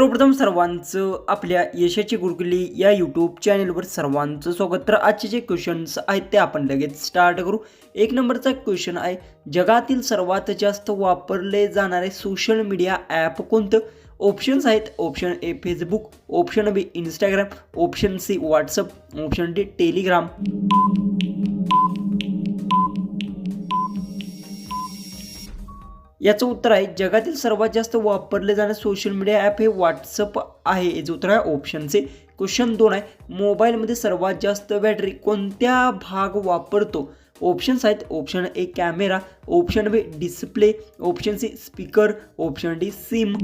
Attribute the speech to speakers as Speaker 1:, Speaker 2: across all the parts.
Speaker 1: सर्वप्रथम सर्वांचं आपल्या यशाची गुरुकिल्ली या यूट्यूब चॅनलवर सर्वांचं स्वागत. तर आजचे जे क्वेश्चन्स आहेत ते आपण लगेच स्टार्ट करू. एक नंबरचा क्वेश्चन आहे, जगातील सर्वात जास्त वापरले जाणारे सोशल मीडिया ॲप कोणतं? ऑप्शन्स आहेत, option A Facebook, option B Instagram, option C WhatsApp, option D Telegram. याचं उत्तर आहे, जगातील सर्वात जास्त वापरले जाणारे सोशल मीडिया ॲप हे व्हॉट्सअप आहे. याचं उत्तर आहे ऑप्शन सी. क्वेश्चन 2 आहे, मोबाईलमध्ये सर्वात जास्त बॅटरी कोणत्या भाग वापरतो? ऑप्शन्स आहेत, option A camera, option B display, option C speaker, option D SIM.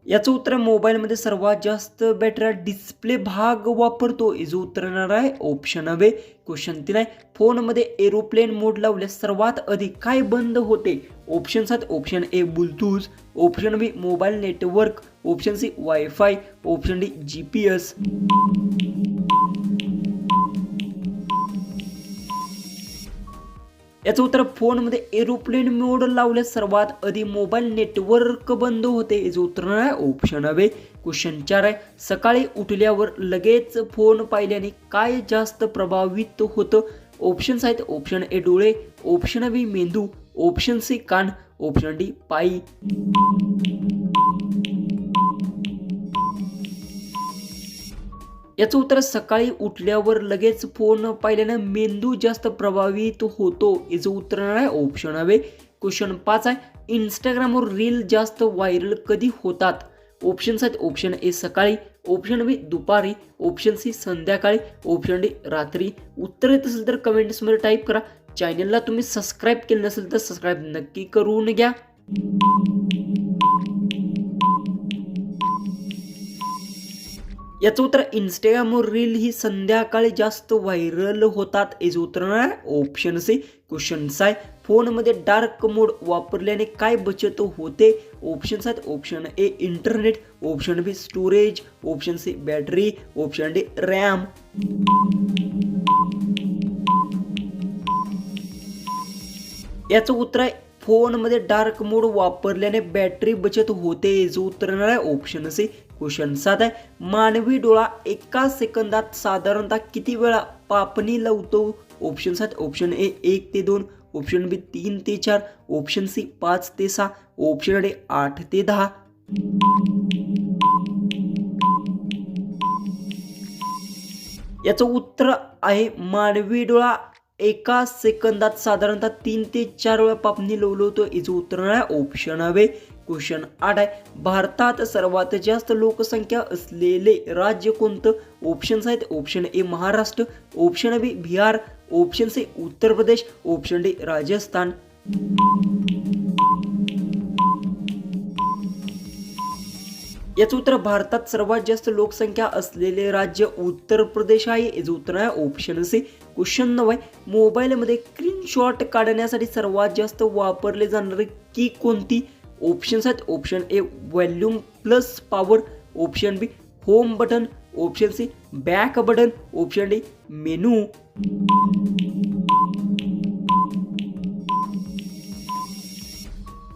Speaker 1: याचं उत्तर मोबाईलमध्ये सर्वात जास्त बॅटरी डिस्प्ले भाग वापरतो. याचं उत्तर येणार आहे ऑप्शन बी. क्वेश्चन 3 आहे, फोनमध्ये एरोप्लेन मोड लावल्यास सर्वात अधिक काय बंद होते? ऑप्शन्स आहेत, option A Bluetooth, option B mobile network, option C WiFi, option D GPS. याचं उत्तर, फोनमध्ये एरोप्लेन मोड लावल्यास सर्वात आधी मोबाईल नेटवर्क बंद होते. याचं उत्तर आहे ऑप्शन बी. क्वेश्चन 4 आहे, सकाळी उठल्यावर लगेच फोन पाहिल्याने काय जास्त प्रभावित होतं? ऑप्शन्स आहेत, ऑप्शन ए डोळे, ऑप्शन बी मेंदू, ऑप्शन सी कान, ऑप्शन डी पाय. याचं उत्तर, सकाळी उठल्यावर लगेच फोन पाहिल्यानं मेंदू जास्त प्रभावित होतो. याचं उत्तर आहे ऑप्शन बी. क्वेश्चन 5 आहे, इंस्टाग्रामवर रील जास्त व्हायरल कधी होतात? ऑप्शन्स आहेत, ऑप्शन ए सकाळी, ऑप्शन बी दुपारी, ऑप्शन सी संध्याकाळी, ऑप्शन डी रात्री. उत्तर येत असेल तर कमेंट्समध्ये टाईप करा. चॅनलला तुम्ही सबस्क्राईब केलं नसेल तर सबस्क्राईब नक्की करून घ्या. याचं उत्तर, इंस्टाग्रामवर रील ही संध्याकाळी जास्त व्हायरल होतात. याचं उत्तर आहे ऑप्शन सी. क्वेश्चन 6 आहे, फोनमध्ये डार्क मोड वापरल्याने काय बचत होते? ऑप्शन्स आहेत, option A internet, option B storage, option C battery, option D RAM. याचं उत्तर आहे, फोनमध्ये डार्क मोड वापरल्याने बॅटरी बचत होते. याचं उत्तर आहे ऑप्शन सी. क्वेश्चन 7 आहे, मानवी डोळा एका सेकंदात साधारणतः किती वेळा पापणी लावतो? ऑप्शन्स आहेत, ऑप्शन ए 1 ते 2, ऑप्शन बी 3 ते 4, ऑप्शन सी 5 ते 6, ऑप्शन डी 8 ते 10. याचं उत्तर आहे, मानवी डोळा एका सेकंदात साधारणतः 3 ते 4 वेळा पापणी लावतो. याचं उत्तर आहे ऑप्शन बी. क्वेश्चन 8 आहे, भारतात सर्वात जास्त लोकसंख्या असलेले राज्य कोणतं? ऑप्शन्स आहेत, option A Maharashtra, option B Bihar, option C Uttar Pradesh, option D Rajasthan. याचं उत्तर, भारतात सर्वात जास्त लोकसंख्या असलेले राज्य उत्तर प्रदेश आहे. याचं उत्तर आहे ऑप्शन सी. क्वेश्चन 9 आहे, मोबाईलमध्ये स्क्रीनशॉट काढण्यासाठी सर्वात जास्त वापरले जाणारे की कोणती? ऑप्शन्स आहेत, option A volume plus power, option B home button, option C back button, option D menu.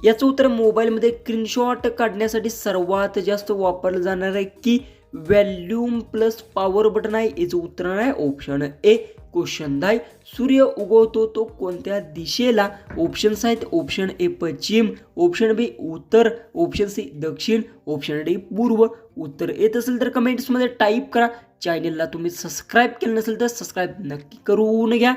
Speaker 1: याचं उत्तर, मोबाईलमध्ये स्क्रीनशॉट काढण्यासाठी सर्वात जास्त वापरलं जाणार आहे की व्हॉल्यूम प्लस पॉवर बटन आहे. याचं उत्तर आहे ऑप्शन ए. क्वेश्चन 10, सूर्य उगवतो तो कोणत्या दिशेला? ऑप्शन्स आहेत, ऑप्शन ए पश्चिम, ऑप्शन बी उत्तर, ऑप्शन सी दक्षिण, ऑप्शन डी पूर्व. उत्तर येत असेल तर कमेंट्समध्ये टाईप करा. चॅनलला तुम्ही सबस्क्राईब केलं नसेल तर सबस्क्राईब नक्की करून घ्या.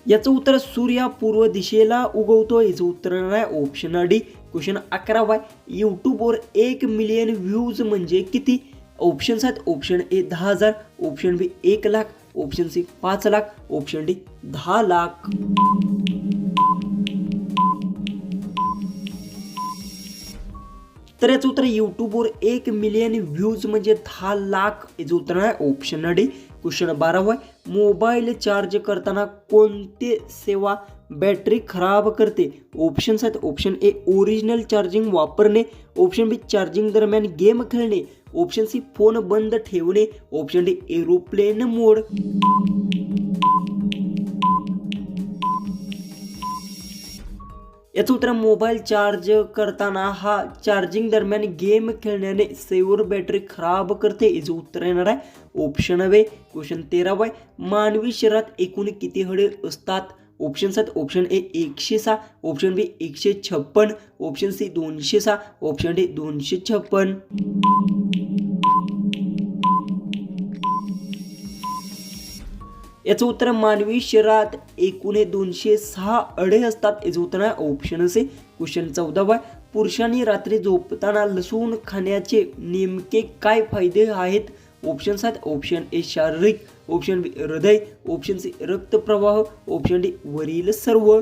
Speaker 1: याचं उत्तर, सूर्य पूर्व दिशेला उगवतो. याचं उत्तर आहे ऑप्शन डी. क्वेश्चन 11 आहे, यूट्यूबवर 1 मिलियन व्ह्यूज म्हणजे किती? ऑप्शन्स आहेत, option A 10,000, option B 1 lakh, option C 5 lakh, option D 10 lakh. तर याचं उत्तर, यूट्यूबवर 1 मिलियन व्ह्यूज म्हणजे 10 लाख. याचं उत्तर आहे ऑप्शन डी. क्वेश्चन 12 आहे, मोबाईल चार्ज करताना कोणते सेवा बॅटरी खराब करते? ऑप्शन्स आहेत, ऑप्शन ए ओरिजिनल चार्जिंग वापरणे, ऑप्शन बी चार्जिंग दरम्यान गेम खेळणे, ऑप्शन सी फोन बंद ठेवणे, ऑप्शन डी एरोप्लेन मोड. याचं उत्तर मोबाईल चार्ज करताना हा चार्जिंग दरम्यान गेम खेळण्याने सेव्हर बॅटरी खराब करते. याचं उत्तर येणार आहे ऑप्शन वे. क्वेश्चन 13 आहे. मानवी शरीरात एकूण किती हाडे असतात? Option 7. Option A 106, option B 156, option C 206, option D 256. याचं उत्तर मानवी शरीरात एकूण 206 हाडे असतात. याचं उत्तर आहे ऑप्शन सी. क्वेश्चन 14 आहे. पुरुषांनी रात्री झोपताना लसूण खाण्याचे नेमके काय फायदे आहेत? ऑप्शन 7. ऑप्शन ए शारीरिक, ऑप्शन बी हृदय, ऑप्शन सी रक्तप्रवाह, ऑप्शन डी वरील सर्व.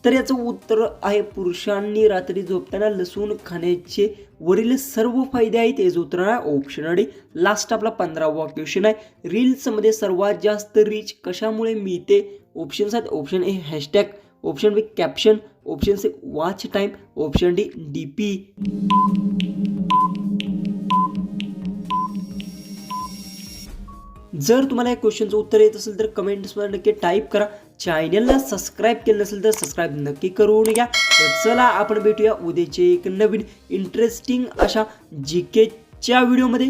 Speaker 1: तर याचं उत्तर आहे पुरुषांनी रात्री झोपताना लसूण खाण्याचे वरील सर्व फायदे आहेत. याचं उत्तर आहे ऑप्शन डी. लास्ट आपला 15वा क्वेश्चन आहे. रील्समध्ये सर्वात जास्त रीच कशामुळे मिळते? Option 7. Option A hashtag, option B caption, option C watch time, option D DP. जर तुम्हाला या क्वेश्चनचं उत्तर येत असेल तर कमेंट्समध्ये नक्की टाईप करा. चॅनलला सबस्क्राईब केलं नसेल तर सबस्क्राईब नक्की करून घ्या. तर चला आपण भेटूया उद्याचे एक नवीन इंटरेस्टिंग अशा जीकेच्या व्हिडिओमध्ये.